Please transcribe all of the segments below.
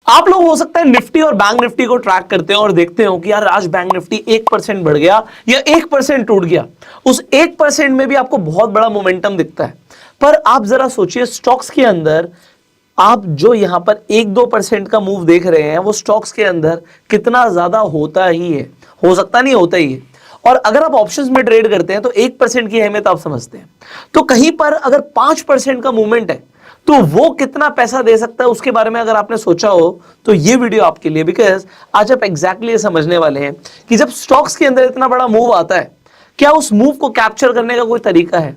आप लोग हो सकता है निफ्टी और बैंक निफ्टी को ट्रैक करते हो और देखते हो कि यार आज बैंक निफ्टी 1% बढ़ गया या 1% टूट गया। उस 1% में भी आपको बहुत बड़ा मोमेंटम दिखता है, पर आप जरा सोचिए स्टॉक्स के अंदर आप जो यहां पर 1-2% का मूव देख रहे हैं वो स्टॉक्स के अंदर कितना ज्यादा होता ही है, हो सकता नहीं होता ही है। और अगर आप ऑप्शंस में ट्रेड करते हैं तो 1% की अहमियत आप समझते हैं, तो कहीं पर अगर 5% का मूवमेंट है तो वो कितना पैसा दे सकता है उसके बारे में अगर आपने सोचा हो तो ये वीडियो आपके लिए, बिकॉज आज आप एग्जैक्टली ये समझने वाले हैं कि जब स्टॉक्स के अंदर इतना बड़ा मूव आता है क्या उस मूव को कैप्चर करने का कोई तरीका है।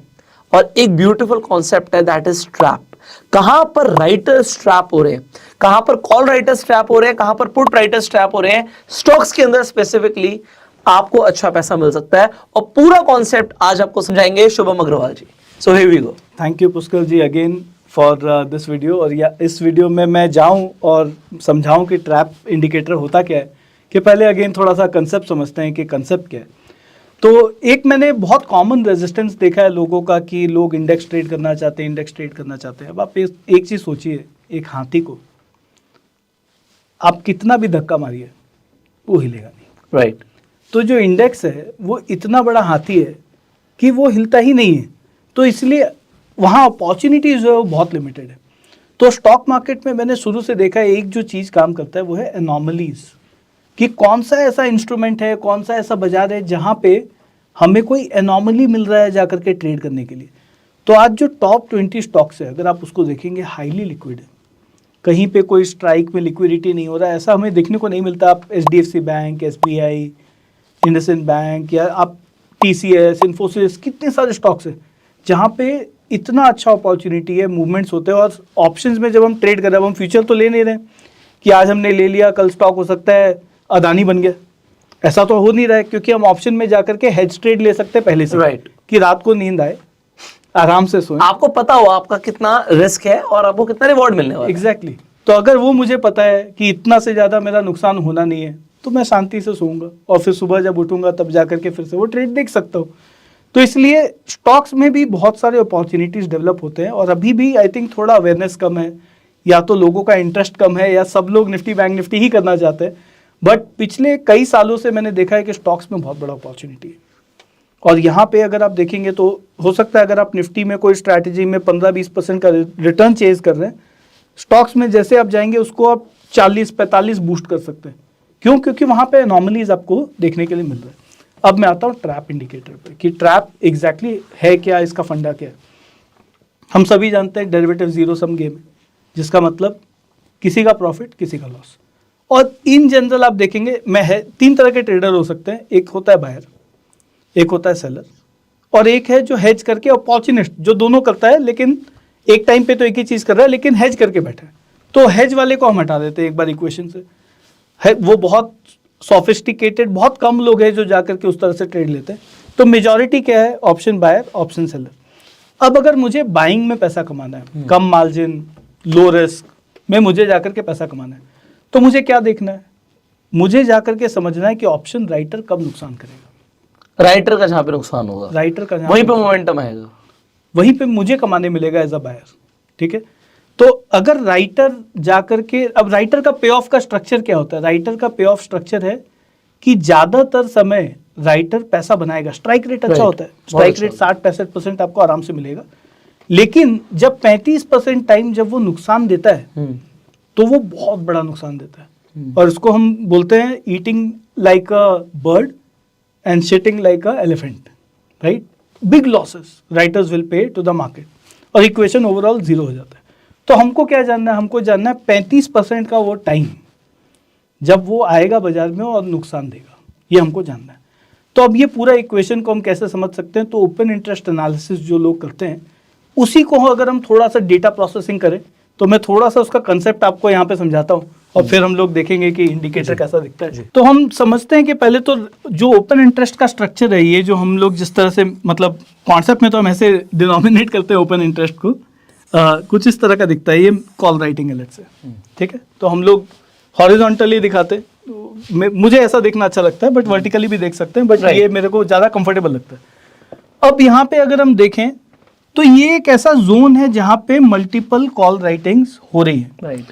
और एक ब्यूटीफुल कॉन्सेप्ट है, दैट इज ट्रैप। कहां पर राइटर्स ट्रैप हो रहे हैं, कहां पर कॉल राइटर्स ट्रैप हो रहे हैं, कहां पर पुट राइटर्स ट्रैप हो रहे हैं स्टॉक्स के अंदर स्पेसिफिकली, आपको अच्छा पैसा मिल सकता है। और पूरा कॉन्सेप्ट आज आपको समझाएंगे Shubham Agrawal ji. So here we go. Thank you Pushkar ji again for this video. और या इस वीडियो में मैं जाऊं और समझाऊं कि ट्रैप इंडिकेटर होता क्या है, कि पहले अगेन थोड़ा सा कंसेप्ट समझते हैं कि कंसेप्ट क्या है। तो एक मैंने बहुत कॉमन रेजिस्टेंस देखा है लोगों का कि लोग इंडेक्स ट्रेड करना चाहते हैं, इंडेक्स ट्रेड करना चाहते हैं। अब आप एक चीज़ सोचिए, एक हाथी को आप कितना भी धक्का मारिए वो हिलेगा नहीं, राइट। तो जो इंडेक्स है वो इतना बड़ा हाथी है कि वो हिलता ही नहीं है, तो इसलिए वहाँ अपॉर्चुनिटीज जो है वो बहुत लिमिटेड है। तो स्टॉक मार्केट में मैंने शुरू से देखा है एक जो चीज़ काम करता है वो है एनॉमलीज, कि कौन सा ऐसा इंस्ट्रूमेंट है, कौन सा ऐसा बाजार है जहाँ पे हमें कोई एनॉमली मिल रहा है जाकर के ट्रेड करने के लिए। तो आज जो टॉप 20 स्टॉक्स है अगर आप उसको देखेंगे हाईली लिक्विड है, कहीं पे कोई स्ट्राइक में लिक्विडिटी नहीं हो रहा है, ऐसा हमें देखने को नहीं मिलता। आप HDFC bank, SBI, IndusInd bank या आप TCS, इन्फोसिस, कितने सारे स्टॉक्स हैं जहाँ पे इतना अच्छा अपॉर्चुनिटी है, मूवमेंट्स होते हैं। और ऑप्शंस में जब हम ट्रेड कर रहे हैं, हम फ्यूचर तो ले नहीं रहे कि आज हमने ले लिया कल स्टॉक हो सकता है अदानी बन गया, ऐसा तो हो नहीं रहा है, क्योंकि हम ऑप्शन में जाकर के हेज ट्रेड ले सकते हैं पहले से, राइट, कि रात को नींद आए, आराम से सोएं, आपको पता हो आपका कितना रिस्क है और आपको कितना रिवॉर्ड मिलने वाला है। एग्जैक्टली। तो अगर वो मुझे पता है कि इतना से ज़्यादा मेरा नुकसान होना नहीं है तो मैं शांति से सोऊंगा और फिर सुबह जब उठूंगा तब जाकर के फिर से वो ट्रेड देख सकता हूँ। तो इसलिए स्टॉक्स में भी बहुत सारे अपॉर्चुनिटीज़ डेवलप होते हैं। और अभी भी आई थिंक थोड़ा अवेयरनेस कम है, या तो लोगों का इंटरेस्ट कम है, या सब लोग निफ्टी बैंक निफ्टी ही करना चाहते हैं। बट पिछले कई सालों से मैंने देखा है कि स्टॉक्स में बहुत बड़ा अपॉर्चुनिटी है। और यहाँ पे अगर आप देखेंगे तो हो सकता है अगर आप निफ्टी में कोई स्ट्रैटेजी में 15-20% का रिटर्न चेज कर रहे हैं, स्टॉक्स में जैसे आप जाएंगे उसको आप 40-45 बूस्ट कर सकते हैं। क्यों? क्योंकि वहाँ पे एनॉमलीज आपको देखने के लिए मिल रहा है। अब मैं आता हूँ ट्रैप इंडिकेटर पे, कि ट्रैप एग्जैक्टली है क्या, इसका फंडा क्या है। हम सभी जानते हैं डेरिवेटिव जीरो सम गेम है, जिसका मतलब किसी का प्रॉफिट किसी का लॉस। और इन जनरल आप देखेंगे तीन तरह के ट्रेडर हो सकते हैं, एक होता है बायर, एक होता है सेलर, और एक है जो हेज करके अपॉर्चुनिस्ट, जो दोनों करता है लेकिन एक टाइम पे तो एक ही चीज़ कर रहा है लेकिन हेज करके बैठा है। तो हेज वाले को हम हटा देते हैं एक बार इक्वेशन से, है वो बहुत सोफिस्टिकेटेड, बहुत कम लोग हैं जो जाकर के उस तरह से ट्रेड लेते हैं। तो मेजॉरिटी क्या है, ऑप्शन बायर ऑप्शन सेलर। अब अगर मुझे बाइंग में पैसा कमाना है, कम मार्जिन लो रिस्क में मुझे जाकर के पैसा कमाना है, तो मुझे क्या देखना है, मुझे जाकर के समझना है कि ऑप्शन राइटर कब नुकसान करेगा। राइटर का जहां पे नुकसान होगा, राइटर का वहीं पे मोमेंटम आएगा, वहीं पे मुझे कमाने मिलेगा एज अ बायर। ठीक है, तो अगर राइटर जाकर के, अब राइटर का पे ऑफ का स्ट्रक्चर क्या होता है, राइटर का पे ऑफ स्ट्रक्चर है कि ज्यादातर समय राइटर पैसा बनाएगा। स्ट्राइक रेट अच्छा होता है, स्ट्राइक रेट 60-65% आपको आराम से मिलेगा। लेकिन जब 35% टाइम जब वो नुकसान देता है तो वो बहुत बड़ा नुकसान देता है। और इसको हम बोलते हैं eating like a bird and shitting like a elephant, right. Big losses writers will pay to the market, और इक्वेशन ओवरऑल जीरो हो जाता है। तो हमको क्या जानना है, हमको जानना है 35% का वो टाइम जब वो आएगा बाजार में और नुकसान देगा, ये हमको जानना है। तो अब ये पूरा इक्वेशन को हम कैसे समझ सकते हैं, तो ओपन इंटरेस्ट एनालिसिस जो लोग करते हैं उसी को अगर हम थोड़ा सा डेटा प्रोसेसिंग करें, तो मैं थोड़ा सा उसका कंसेप्ट आपको यहाँ पे समझाता हूँ और फिर हम लोग देखेंगे कि इंडिकेटर कैसा दिखता है। तो हम समझते हैं कि पहले तो जो ओपन इंटरेस्ट का स्ट्रक्चर है, ये जो हम लोग जिस तरह से, मतलब कॉन्सेप्ट में तो हम ऐसे डिनोमिनेट करते हैं ओपन इंटरेस्ट को, कुछ इस तरह का दिखता है। ये कॉल राइटिंग है लेट्स से, ठीक है। तो हम लोग हॉरिजॉन्टली दिखाते हैं, मुझे ऐसा देखना अच्छा लगता है, बट वर्टिकली भी देख सकते हैं, बट ये मेरे को ज़्यादा कंफर्टेबल लगता है। अब यहाँ पे अगर हम देखें तो ये एक ऐसा जोन है जहाँ पे मल्टीपल कॉल राइटिंग्स हो रही है। राइट।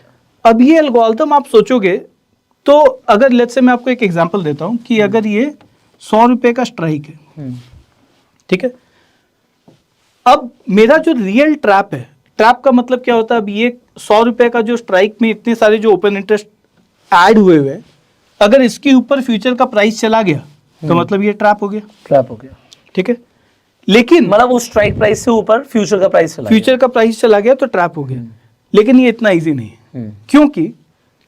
अब ये एल्गोरिथम आप सोचोगे तो अगर लेट्स से मैं आपको एक एग्जांपल देता हूं कि अगर ये 100 रुपए का स्ट्राइक है, ठीक है, अब मेरा जो रियल ट्रैप है, ट्रैप का मतलब क्या होता है, अब ये 100 रुपए का जो स्ट्राइक में इतने सारे जो ओपन इंटरेस्ट ऐड हुए हुए, अगर इसके ऊपर फ्यूचर का प्राइस चला गया तो मतलब ये ट्रैप हो गया, ट्रैप हो गया, ठीक है। लेकिन मतलब उस स्ट्राइक प्राइस से ऊपर फ्यूचर का प्राइस चला फ्यूचर का प्राइस चला गया तो ट्रैप हो गया। लेकिन ये इतना इजी नहीं है, गया। क्योंकि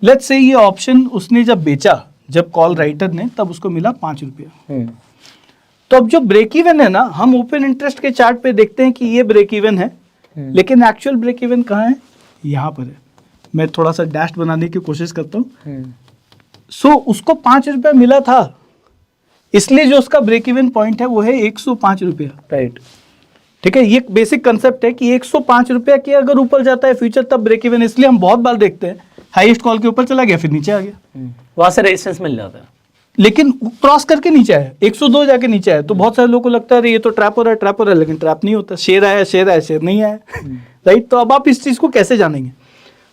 लेट्स से ये ऑप्शन उसने जब बेचा, जब कॉल राइटर ने, तब उसको मिला 5 रुपया। तो अब जो ब्रेक इवन है ना, हम ओपन इंटरेस्ट के चार्ट पे देखते हैं कि ये ब्रेक इवन है, लेकिन एक्चुअल ब्रेक इवन कहाँ है, यहाँ पर है। मैं थोड़ा सा डैश बनाने की कोशिश करता हूँ। सो उसको 5 रुपया मिला था, इसलिए जो उसका ब्रेक इवन पॉइंट है वो है 105 रुपया, राइट। ठीक है। ये बेसिक कंसेप्ट है कि 105 रुपया के अगर ऊपर जाता है फ्यूचर तब ब्रेक इवन। इसलिए हम बहुत बार देखते हैं हाईएस्ट कॉल के ऊपर चला गया फिर नीचे आ गया, वहां से रेजिस्टेंस मिल जाता है, लेकिन क्रॉस करके नीचे आया, 102 जाके नीचे आया, तो बहुत सारे लोगों को लगता है ये तो ट्रैप हो रहा है, ट्रैप हो रहा है, लेकिन ट्रैप नहीं होता। शेयर आया, शेयर आया, शेयर नहीं आया, राइट। तो अब आप इस चीज को कैसे जानेंगे?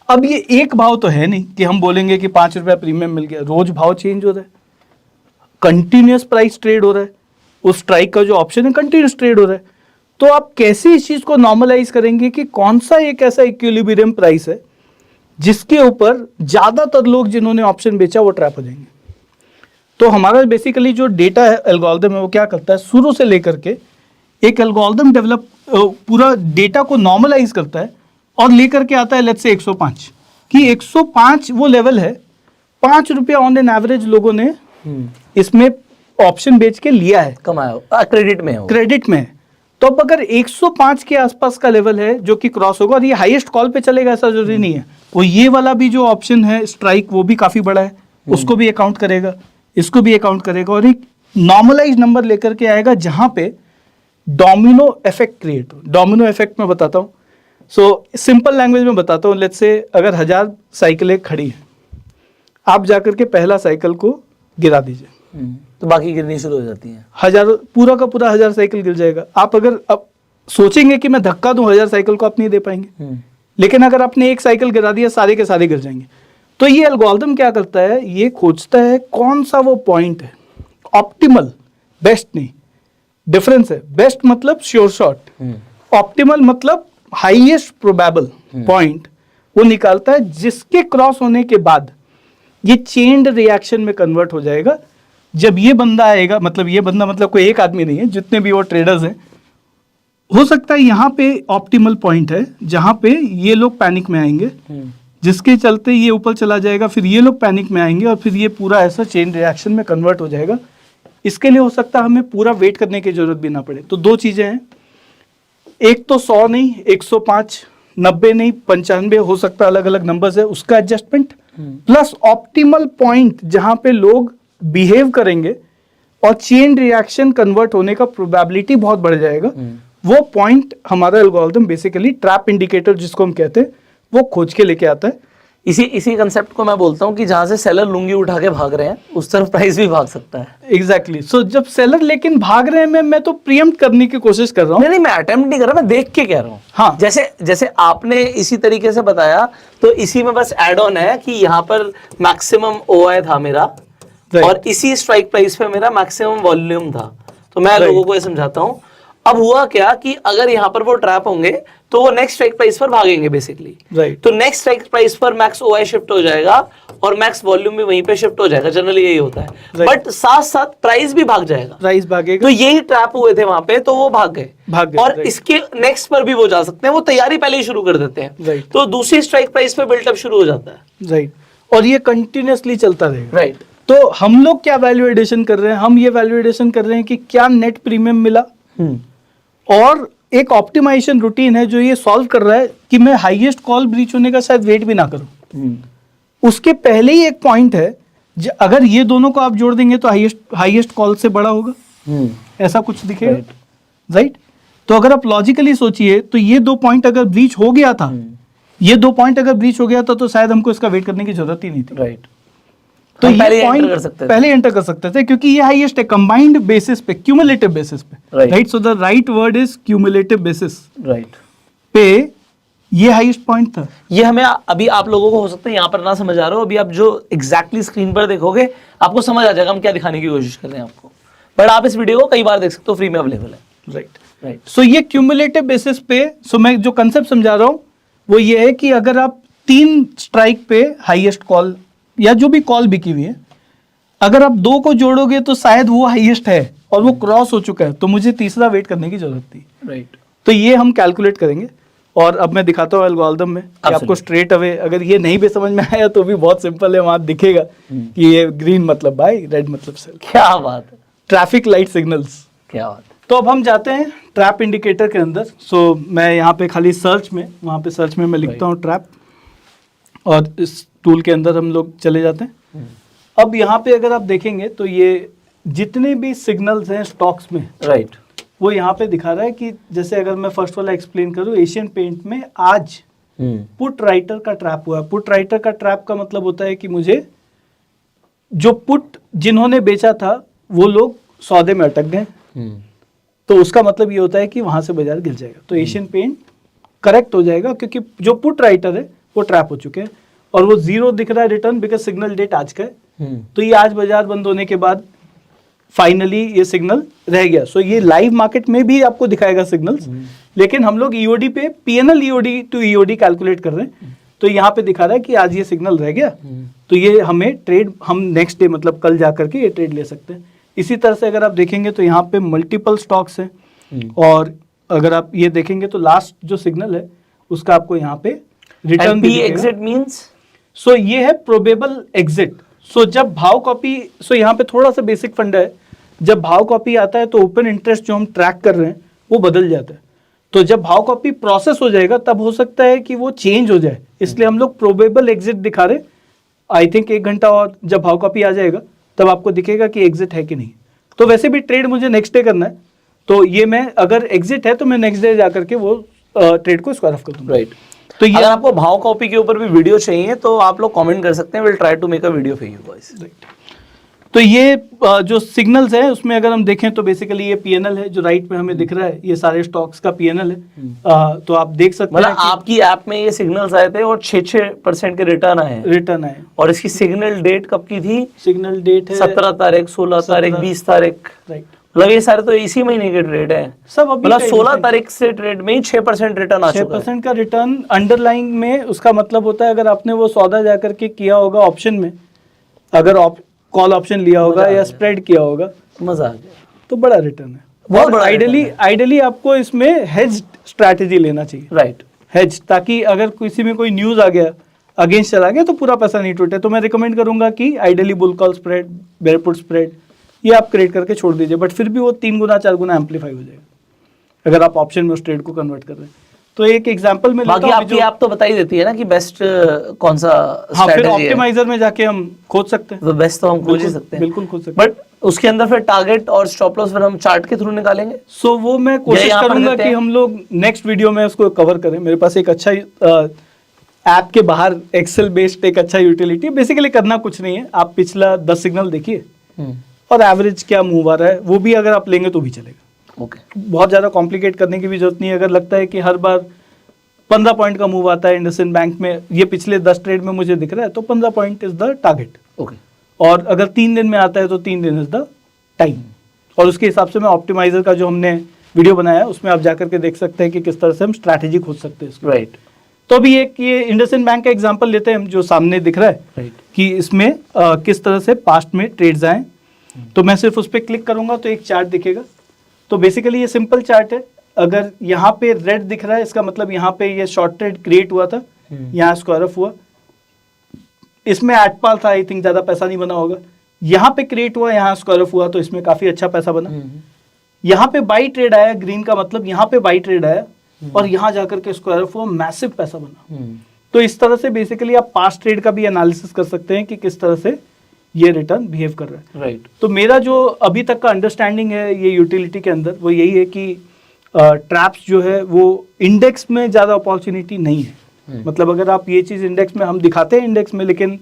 अब ये एक भाव तो है नहीं कि हम बोलेंगे कि 5 रुपया प्रीमियम मिल गया, रोज भाव चेंज हो रहा है, कंटिन्यूस प्राइस ट्रेड हो रहा है, उस स्ट्राइक का जो ऑप्शन है कंटिन्यूस ट्रेड हो रहा है। तो आप कैसे इस चीज को नॉर्मलाइज करेंगे कि कौन सा एक ऐसा इक्विलिब्रियम प्राइस है जिसके ऊपर ज्यादातर लोग जिन्होंने ऑप्शन बेचा वो ट्रैप हो जाएंगे? तो हमारा बेसिकली जो डेटा है, एल्गोरिथम है, वो क्या करता है, शुरू से लेकर के एक एल्गोरिथम डेवलप, पूरा डेटा को नॉर्मलाइज करता है और लेकर के आता है लेट्स से 105, कि 105 वो लेवल है, 5 रुपया ऑन एन एवरेज लोगों ने इसमें ऑप्शन बेच के लिया है, कमाया, क्रेडिट में है वो। क्रेडिट में है। तो अब अगर 105 के आसपास का लेवल है जो कि क्रॉस होगा, और ये हाईएस्ट कॉल पे चलेगा ऐसा जरूरी नहीं है, वो ये वाला भी जो ऑप्शन है स्ट्राइक वो भी काफी बड़ा है, उसको भी अकाउंट करेगा, इसको भी अकाउंट करेगा, और एक नॉर्मलाइज नंबर लेकर के आएगा जहां पे डोमिनो इफेक्ट क्रिएट हो। डोमिनो इफेक्ट में बताता हूँ, सो सिंपल लैंग्वेज में बताता हूँ। लेट्स से अगर 1000 साइकिलें खड़ी है, आप जाकर के पहला साइकिल को गिरा दीजिए, तो बाकी गिरनी शुरू हो जाती है, 1000 पूरा का पूरा 1000 साइकिल गिर जाएगा। आप अगर अब सोचेंगे कि मैं धक्का दूं 1000 साइकिल को, आप नहीं दे पाएंगे, लेकिन अगर आपने एक साइकिल गिरा दिया सारे के सारे गिर जाएंगे। तो ये एल्गोरिथम क्या करता है, ये खोजता है कौन सा वो पॉइंट है ऑप्टिमल, बेस्ट नहीं, डिफरेंस है। बेस्ट मतलब श्योर शॉट, ऑप्टिमल मतलब हाईएस्ट प्रोबेबल पॉइंट वो निकालता है, जिसके क्रॉस होने के बाद ये चेन्ड रिएक्शन में कन्वर्ट हो जाएगा। जब ये बंदा आएगा, मतलब ये बंदा मतलब कोई एक आदमी नहीं है, जितने भी वो ट्रेडर्स हैं, हो सकता है यहाँ पे ऑप्टिमल पॉइंट है जहां पे ये लोग पैनिक में आएंगे, जिसके चलते ये ऊपर चला जाएगा, फिर ये लोग पैनिक में आएंगे और फिर ये पूरा ऐसा चेन रिएक्शन में कन्वर्ट हो जाएगा। इसके लिए हो सकता है हमें पूरा वेट करने की जरूरत भी ना पड़े। तो दो चीजें हैं, एक तो 100 नहीं, 105, 90 नहीं, 95 हो सकता है, अलग अलग नंबर्स है, उसका एडजस्टमेंट, प्लस ऑप्टिमल पॉइंट जहां पे लोग बिहेव करेंगे और चेन रिएक्शन कन्वर्ट होने का प्रोबेबिलिटी बहुत बढ़ जाएगा। वो पॉइंट हमारा एल्गोरिथम बेसिकली ट्रैप इंडिकेटर जिसको हम कहते हैं वो खोज के लेके आता है। इसी कंसेप्ट को मैं बोलता हूँ कि जहां से सेलर लुंगी उठा के भाग रहे हैं उस तरफ प्राइस भी भाग सकता है। एग्जैक्टली। सो जब सेलर लेकिन भाग रहे हैं, मैं तो प्रीएम्प्ट करने की कोशिश कर रहा हूँ। नहीं, मैं अटेम्प्ट नहीं कर रहा, मैं देख के कह रहा हूँ। हाँ, जैसे आपने इसी तरीके से बताया, तो इसी में बस एड ऑन है कि यहाँ पर मैक्सिमम ओआई था मेरा, और इसी स्ट्राइक प्राइस पे मेरा मैक्सिमम वॉल्यूम था। तो मैं लोगों को ये समझाता हूँ। अब हुआ क्या कि अगर यहाँ पर वो ट्रैप होंगे तो वो नेक्स्ट स्ट्राइक प्राइस पर भागेंगे बेसिकली, राइट। तो नेक्स्ट स्ट्राइक प्राइस पर मैक्स ओआई शिफ्ट हो जाएगा और मैक्स वॉल्यूम भी वहीं पे शिफ्ट हो जाएगा। जनरली यही होता है, बट साथ साथ प्राइस भी भाग जाएगा, प्राइस भागेगा। तो यही ट्रैप हुए थे वहां पे, तो वो भाग गए, और इसके नेक्स्ट पर भी वो जा सकते हैं, वो तैयारी पहले ही शुरू कर देते हैं, तो दूसरी स्ट्राइक प्राइस पे बिल्टअप शुरू हो जाता है, राइट। और ये कंटिन्यूअसली चलता रहेगा, राइट। तो हम लोग क्या वैल्यू एडिशन कर रहे हैं, हम ये वैल्यू एडिशन कर रहे हैं कि क्या नेट प्रीमियम मिला, और एक ऑप्टिमाइजेशन रूटीन है जो ये सॉल्व कर रहा है कि मैं हाईएस्ट कॉल ब्रीच होने का शायद वेट भी ना करूं। उसके पहले ही एक पॉइंट है, अगर ये दोनों को आप जोड़ देंगे तो हाईएस्ट कॉल से बड़ा होगा, ऐसा कुछ दिखेगा, राइट। तो अगर आप लॉजिकली सोचिए तो ये 2 पॉइंट अगर ब्रीच हो गया था, ये 2 पॉइंट अगर ब्रीच हो गया था, तो शायद हमको इसका वेट करने की जरूरत ही नहीं थी, राइट। तो ये पहले एंटर कर सकते थे क्योंकि ये हाईएस्ट है कंबाइंड बेसिस पे, क्यूमुलेटिव बेसिस पे, right. So the right word is cumulative basis, right, पे ये हाईएस्ट पॉइंट था। ये हमें अभी आप लोगों को हो सकता है यहाँ पर ना समझ आ रहा हो, अभी आप जो एग्जैक्टली स्क्रीन पर देखोगे आपको समझ आ जाएगा हम क्या दिखाने की कोशिश कर रहे हैं आपको, बट आप इस वीडियो को कई बार देख सकते हो, फ्री में अवेलेबल है। राइट। सो ये क्यूमुलेटिव बेसिस पे, मैं जो कंसेप्ट समझा रहा हूँ वो ये है कि अगर आप 3 स्ट्राइक पे हाईएस्ट कॉल या जो भी कॉल बिकी हुई है, अगर आप 2 को जोड़ोगे तो शायद वो हाईएस्ट है और वो क्रॉस हो चुका है, तो मुझे तीसरा वेट करने की जरूरत थी। राइट। तो ये हम कैलकुलेट करेंगे और अब मैं दिखाता हूँ एल्गोरिथम में कि आपको स्ट्रेट अवे, अगर ये नहीं भी समझ में आया तो भी बहुत सिंपल है, वहां दिखेगा कि ये ग्रीन मतलब बाय, रेड मतलब सेल। क्या बात है, ट्रैफिक लाइट सिग्नल्स। क्या बात है। तो अब हम जाते हैं ट्रैप इंडिकेटर के अंदर। सो मैं यहाँ पे खाली सर्च में, वहाँ पे सर्च में मैं लिखता हूँ ट्रैप, और इस टूल के अंदर हम लोग चले जाते हैं। अब यहाँ पे अगर आप देखेंगे तो ये जितने भी सिग्नल्स हैं स्टॉक्स में, राइट, वो यहाँ पे दिखा रहा है कि जैसे अगर मैं फर्स्ट वाला एक्सप्लेन करूँ, एशियन पेंट में आज पुट राइटर का ट्रैप हुआ। पुट राइटर का ट्रैप का मतलब होता है कि मुझे जो पुट जिन्होंने बेचा था वो लोग सौदे में अटक गए, तो उसका मतलब ये होता है कि वहां से बाजार गिर जाएगा। तो एशियन पेंट करेक्ट हो जाएगा क्योंकि जो पुट राइटर है वो ट्रैप हो चुके हैं, और वो 0 दिख रहा है रिटर्न बिकॉज सिग्नल डेट आज का है। तो ये आज बाजार बंद होने के बाद फाइनली ये सिग्नल रह गया। सो ये लाइव मार्केट में भी आपको दिखाएगा सिग्नल्स, लेकिन हम लोग ईओडी पे PNL EOD to EOD calculate कर रहे हैं, तो यहाँ पे दिखा रहा है कि आज ये सिग्नल रह गया, तो ये हमें ट्रेड, हम नेक्स्ट डे मतलब कल जा करके ये ट्रेड ले सकते हैं। इसी तरह से अगर आप देखेंगे तो यहाँ पे मल्टीपल स्टॉक्स हैं, और अगर आप ये देखेंगे तो लास्ट जो सिग्नल है उसका आपको यहाँ पे रिटर्न भी एग्जिट मींस, सो ये है प्रोबेबल एग्जिट। सो जब भाव कॉपी, सो यहाँ पे थोड़ा सा बेसिक फंडा है, जब भाव कॉपी आता है तो ओपन इंटरेस्ट जो हम ट्रैक कर रहे हैं वो बदल जाता है। तो जब भाव कॉपी प्रोसेस हो जाएगा तब हो सकता है कि वो चेंज हो जाए, इसलिए हम लोग प्रोबेबल एग्जिट दिखा रहे। आई थिंक 1 घंटा और जब भाव कॉपी आ जाएगा तब आपको दिखेगा कि एग्जिट है कि नहीं। तो वैसे भी ट्रेड मुझे नेक्स्ट डे करना है, तो ये मैं अगर एग्जिट है तो मैं नेक्स्ट डे जाकर के वो ट्रेड को स्क्वायर ऑफ कर दूंगा। राइट। तो ये अगर आपको भाव कॉपी के ऊपर भी वीडियो चाहिए तो आप लोग कमेंट कर सकते हैं, will try to make a video for you guys. तो ये जो सिग्नल्स है उसमें अगर हम देखें तो बेसिकली ये पीएनएल है जो राइट में हमें दिख रहा है, ये सारे स्टॉक्स का पीएनएल है। तो आप देख सकते हैं मतलब आपकी ऐप में ये सिग्नल्स आए थे और 6% के रिटर्न आए हैं। रिटर्न आए, और इसकी सिग्नल डेट कब की थी? सिग्नल डेट है 17 तारीख, 16 तारीख, 20 तारीख। राइट। मतलब ये सारे तो इसी महीने के ट्रेड है सब अभी मतलब 16 तारीख से ट्रेड में ही 6% रिटर्न आ चुका है। 6% का रिटर्न अंडरलाइंग में, उसका मतलब होता है अगर आपने वो सौदा जाकर के किया होगा ऑप्शन में, अगर कॉल ऑप्शन लिया होगा या स्प्रेड किया होगा, मजा आ गया, तो बड़ा रिटर्न है। बहुत बड़ा आइडियली आपको इसमें हेज स्ट्रैटेजी लेना चाहिए। राइट। हेज, ताकि अगर किसी में कोई न्यूज आ गया, अगेंस्ट चला गया, तो पूरा पैसा नहीं टूटे। तो मैं रिकमेंड करूंगा कि ideally bull call spread, bear put spread, ये आप क्रिएट करके छोड़ दीजिए, बट फिर भी वो 3 गुना 4 गुना एम्पलीफाई हो जाएगा अगर आप ऑप्शन में उस ट्रेड को कन्वर्ट कर रहे हैं। तो एक एग्जांपल में बाकी आपकी ऐप तो बता ही देती है ना कि बेस्ट कौन सा हाँ, फिर ऑप्टिमाइजर में जाके हम खोज सकते हैं। तो बेस्ट तो हम खोज ही सकते हैं, बिल्कुल खोज सकते हैं। बट उसके अंदर फिर टारगेट और स्टॉप लॉस फिर हम चार्ट के थ्रू निकालेंगे। सो वो मैं कोशिश करूंगा कि हम लोग नेक्स्ट वीडियो में उसको कवर करें। मेरे पास एक अच्छा ऐप के बाहर एक्सेल बेस्ड एक अच्छा यूटिलिटी, बेसिकली करना कुछ नहीं है, आप पिछला 10 सिग्नल देखिए और एवरेज क्या मूव आ रहा है वो भी अगर आप लेंगे तो भी चलेगा। ओके, बहुत ज्यादा कॉम्प्लिकेट करने की भी जरूरत नहीं है। अगर लगता है कि हर बार 15 पॉइंट का मूव आता है इंडसइंड बैंक में, ये पिछले 10 ट्रेड में मुझे दिख रहा है, तो 15 point is the target. Okay, और अगर 3 दिन में आता है तो 3 दिन इज द टाइम। और उसके हिसाब से मैं ऑप्टिमाइजर का जो हमने वीडियो बनाया है उसमें आप जाकर के देख सकते हैं कि किस तरह से हम स्ट्रैटेजी खोज सकते हैं इसको। राइट। तो अभी एक ये इंडसइंड बैंक का एग्जांपल लेते हैं हम, जो सामने दिख रहा है राइट। कि इसमें किस तरह से पास्ट में ट्रेड्स आए। तो मैं सिर्फ उस पर क्लिक करूंगा तो एक चार्ट दिखेगा। तो बेसिकली ये सिंपल चार्ट है। अगर यहाँ पे रेड दिख रहा है इसका मतलब यहाँ पे ये शॉर्ट ट्रेड क्रिएट हुआ था, यहाँ स्क्वायर ऑफ हुआ, इसमें एटपाल था, आई थिंक ज्यादा पैसा नहीं बना होगा। यहाँ पे क्रिएट हुआ, यहाँ स्क्वायर ऑफ हुआ, तो इसमें काफी अच्छा पैसा बना। यहाँ पे बाई ट्रेड आया, ग्रीन का मतलब यहाँ पे बाई ट्रेड आया और यहाँ जाकर के स्क्वायर ऑफ हुआ, मैसिव पैसा बना। तो इस तरह से बेसिकली आप पास्ट ट्रेड का भी एनालिसिस कर सकते हैं कि किस तरह से ये रिटर्न बिहेव कर रहा है। राइट। तो मेरा जो अभी तक का अंडरस्टैंडिंग है ये यूटिलिटी के अंदर, वो यही है कि ट्रैप्स जो है वो इंडेक्स में ज़्यादा अपॉर्चुनिटी नहीं है। मतलब अगर आप ये चीज़ इंडेक्स में, हम दिखाते हैं इंडेक्स में, लेकिन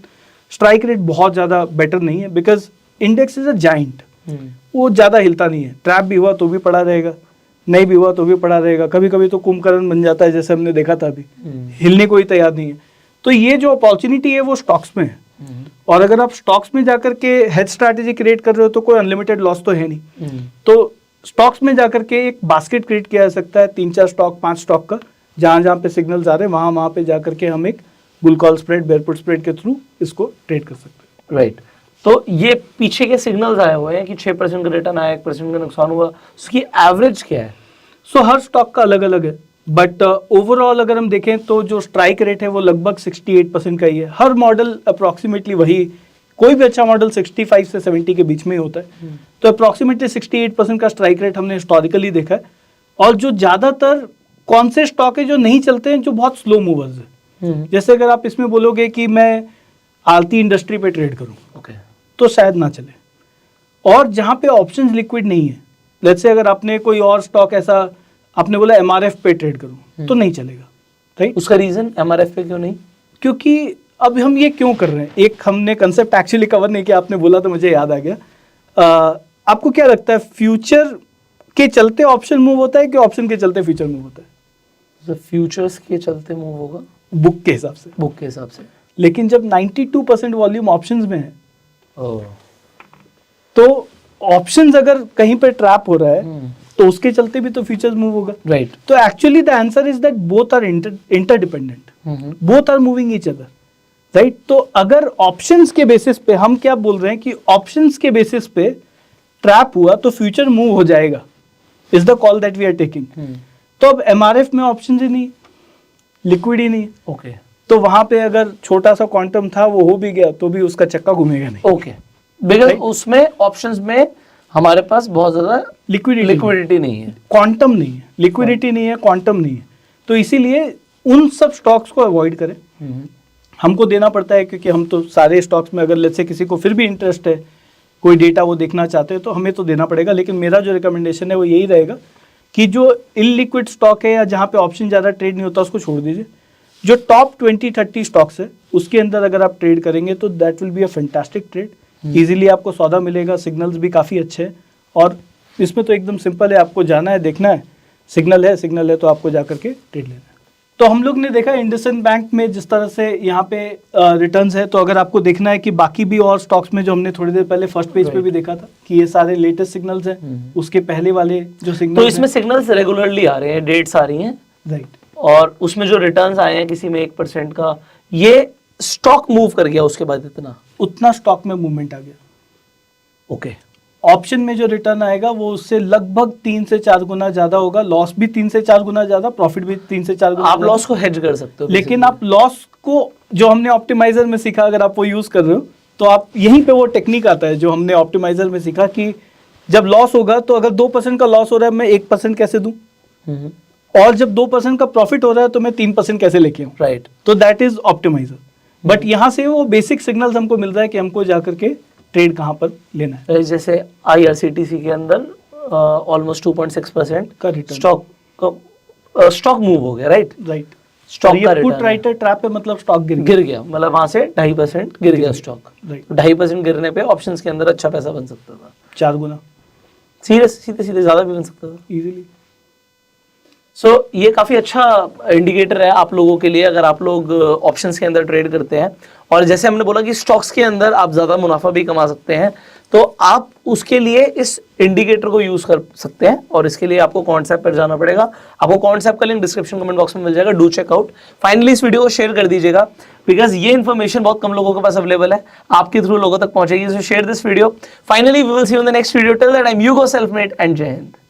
स्ट्राइक रेट बहुत ज़्यादा बेटर नहीं है, because index is a giant, वो ज़्यादा हिलता नहीं है। ट्रैप भी हुआ तो भी पड़ा रहेगा, नहीं भी हुआ तो भी पड़ा रहेगा, कभी कभी तो कुंभकर्ण बन जाता है जैसे हमने देखा था अभी, हिलने को ही तैयार नहीं है। तो ये जो अपॉर्चुनिटी है वो स्टॉक्स में है, और अगर आप स्टॉक्स में जाकर के हेज स्ट्रैटेजी क्रिएट कर रहे हो तो कोई अनलिमिटेड लॉस तो है नहीं। तो स्टॉक्स में जाकर के एक बास्केट क्रिएट किया जा सकता है 3-4 स्टॉक 5 स्टॉक का, जहां जहां पे सिग्नल्स आ रहे हैं वहां पे जाकर के हम एक bull call spread bear put spread के थ्रू इसको ट्रेड कर सकते हैं। राइट। तो ये पीछे के सिग्नल्स आए हुए हैं कि 6% का रिटर्न आया, 1% का नुकसान हुआ, उसकी एवरेज क्या है? सो हर स्टॉक का अलग अलग है, बट ओवरऑल अगर हम देखें तो जो स्ट्राइक रेट है वो लगभग 68% का ही है। हर मॉडल अप्रॉक्सीमेटली वही, कोई भी अच्छा मॉडल 65 से 70 के बीच में ही होता है। तो अप्रॉक्सीमेटली 68% का स्ट्राइक रेट हमने हिस्टोरिकली देखा है। और जो ज्यादातर कौन से स्टॉक है जो नहीं चलते हैं, जो बहुत स्लो मूवर्स है, जैसे अगर आप इसमें बोलोगे कि मैं आरती इंडस्ट्री पे ट्रेड करूं, ओके, तो शायद ना चले। और जहां पे ऑप्शंस लिक्विड नहीं है, लेट्स से अगर आपने कोई और स्टॉक ऐसा आपने बोला एमआरएफ पे ट्रेड करूं, तो नहीं चलेगा, राइट। उसका रीजन एमआरएफ पे क्यों नहीं? क्योंकि अब हम ये क्यों कर रहे हैं, एक हमने कंसेप्ट एक्चुअली कवर नहीं किया, आपने बोला तो मुझे याद आ गया। आपको क्या लगता है फ्यूचर के चलते ऑप्शन मूव होता है कि ऑप्शन के चलते फ्यूचर मूव होता है? फ्यूचर्स के चलते मूव होगा बुक के हिसाब से, बुक के हिसाब से। लेकिन जब 92% वॉल्यूम ऑप्शंस में है, ओह, तो ऑप्शंस अगर कहीं पे ट्रैप हो रहा है तो उसके चलते भी तो फ्यूचर्स मूव होगा, राइट। तो actually the answer is that both are interdependent, both are moving each other, right. तो अगर ऑप्शंस के बेसिस पे, हम क्या बोल रहे हैं कि ऑप्शंस के बेसिस पे ट्रैप हुआ तो फ्यूचर मूव हो जाएगा, is the call that we are taking. तो अब एमआरएफ में ऑप्शंस ही नहीं, लिक्विड ही नहीं, ओके, तो वहां पे अगर छोटा सा क्वांटम था वो हो भी गया तो भी उसका चक्का घूमेगा नहीं, ओके, बिकॉज उसमें ऑप्शंस में हमारे पास बहुत ज्यादा लिक्विडिटी नहीं है, क्वांटम नहीं है, लिक्विडिटी नहीं है, क्वांटम नहीं है। तो इसीलिए उन सब स्टॉक्स को अवॉइड करें। हमको देना पड़ता है क्योंकि हम तो सारे स्टॉक्स में, अगर लेट्स से किसी को फिर भी इंटरेस्ट है, कोई डेटा वो देखना चाहते हैं, तो हमें तो देना पड़ेगा। लेकिन मेरा जो रिकमेंडेशन है वो यही रहेगा कि जो इललिक्विड स्टॉक है या जहाँ पे ऑप्शन ज़्यादा ट्रेड नहीं होता उसको छोड़ दीजिए। जो टॉप 20-30 स्टॉक्स है उसके अंदर अगर आप ट्रेड करेंगे तो that will be a fantastic trade. Easily आपको सौदा मिलेगा, सिग्नल्स भी काफ़ी अच्छे हैं, और इसमें तो एकदम सिंपल है, आपको जाना है, देखना है, सिग्नल है तो आपको जाकर के ट्रेड लेना है। तो हम लोग ने देखा इंडसइंड बैंक में जिस तरह से यहाँ पे रिटर्न्स है, तो अगर आपको देखना है कि बाकी भी और स्टॉक्स में जो हमने थोड़ी देर पहले फर्स्ट पेज पे भी देखा था कि ये सारे लेटेस्ट सिग्नल्स हैं, उसके पहले वाले जो सिग्नल, तो इसमें सिग्नल्स रेगुलरली आ रहे हैं, डेट्स आ रही हैं, राइट, और उसमें जो रिटर्न्स आए हैं किसी में 1% का, ये स्टॉक मूव कर गया उसके बाद इतना, उतना स्टॉक में मूवमेंट आ गया। ओके, ऑप्शन में जो रिटर्न आएगा वो उससे लगभग 3 से 4 गुना ज्यादा होगा, लॉस भी 3 से 4 गुना ज्यादा, प्रॉफिट भी 3 से 4 गुना। आप लॉस को हेज कर सकते हो, लेकिन आप लॉस को, जो हमने ऑप्टिमाइजर में सीखा, अगर आप वो यूज कर रहे हो तो आप यहीं पे वो टेक्निक आता है जो हमने ऑप्टिमाइजर में सीखा कि जब लॉस होगा तो अगर 2% का लॉस हो रहा है मैं 1% कैसे दूं, और जब 2% का प्रॉफिट हो रहा है तो मैं 3% कैसे लेके आऊं, राइट। तो दैट इज ऑप्टिमाइजर। बट यहाँ से वो बेसिक सिग्नल्स हमको मिल रहा है कि हमको जाकर के ट्रेड कहाँ पर लेना है। जैसे IRCTC के अंदर ऑलमोस्ट 2.6% का रिटर्न, स्टॉक मूव हो गया, राइट, राइट। स्टॉक का पुट राइटर ट्रैप पे मतलब स्टॉक गिर गया, मतलब वहां से 2.5% गिर गया स्टॉक, राइट, 2.5% गिरने पे ऑप्शंस के अंदर अच्छा पैसा बन सकता था, 4 गुना सीधे ज्यादा भी बन सकता था इजीली। सो ये काफी अच्छा इंडिकेटर है आप लोगों के लिए अगर आप लोग ऑप्शंस के अंदर ट्रेड करते हैं। और जैसे हमने बोला कि स्टॉक्स के अंदर आप ज्यादा मुनाफा भी कमा सकते हैं, तो आप उसके लिए इस इंडिकेटर को यूज कर सकते हैं, और इसके लिए आपको कॉन्सेप्ट पर जाना पड़ेगा। आपको कॉन्सेप्ट का लिंक डिस्क्रिप्शन कमेंट बॉक्स में मिल जाएगा, डू चेकआउट। फाइनली इस वीडियो को शेयर कर दीजिएगा, बिकॉज ये इन्फॉर्मेशन बहुत कम लोगों के पास अवेलेबल है, आपके थ्रू लोगों तक पहुंचेगी। So share this video. Finally we will see you in the next video. Till that I am Hugo self made and जय हिंद।